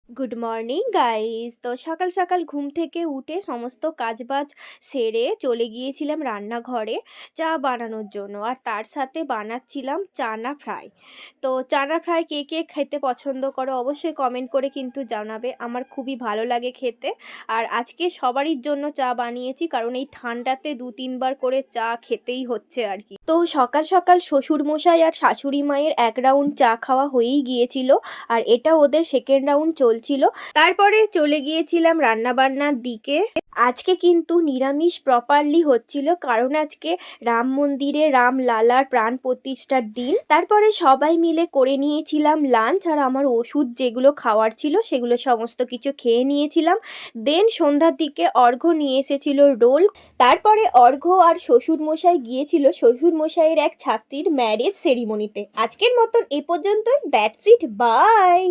Good morning guys. তো সকাল সকাল ঘুম থেকে উঠে সমস্ত কাজবাজ সেরে চলে গিয়েছিলাম রান্নাঘরে চা বানানোর জন্য, আর তার সাথে বানাচ্ছিলাম চানা ফ্রাই। তো চানা ফ্রাই কে কে খেতে পছন্দ করো অবশ্যই কমেন্ট করে কিন্তু জানাবে, আমার খুবই ভালো লাগে খেতে। আর আজকে সবারই জন্য চা বানিয়েছি, কারণ এই ঠান্ডাতে 2-3 বার করে চা খেতেই হচ্ছে আর কি। তো সকাল সকাল শ্বশুরমশাই আর শাশুড়ি মায়ের এক রাউন্ড চা খাওয়া হয়েই গিয়েছিল, আর এটা ওদের সেকেন্ড রাউন্ড চলছিল। তারপরে চলে গিয়েছিলাম রান্নাবান্নার দিকে। আজকে কিন্তু নিরামিষ প্রপারলি হচ্ছিল, কারণ আজকে রাম মন্দিরে রাম লালার প্রাণ প্রতিষ্ঠার দিন। তারপরে সবাই মিলে করে নিয়েছিলাম লাঞ্চ, আর আমার ওষুধ যেগুলো খাওয়ার ছিল সেগুলো সমস্ত কিছু খেয়ে নিয়েছিলাম। দেন সন্ধ্যার দিকে অর্ঘ্য নিয়ে এসেছিল রোল। তারপরে অর্ঘ্য আর শ্বশুরমশাই গিয়েছিল শ্বশুরমশাইয়ের এক ছাত্রীর ম্যারেজ সেরিমনিতে। আজকের মতন এ পর্যন্তই, দ্যাটস ইট, বাই।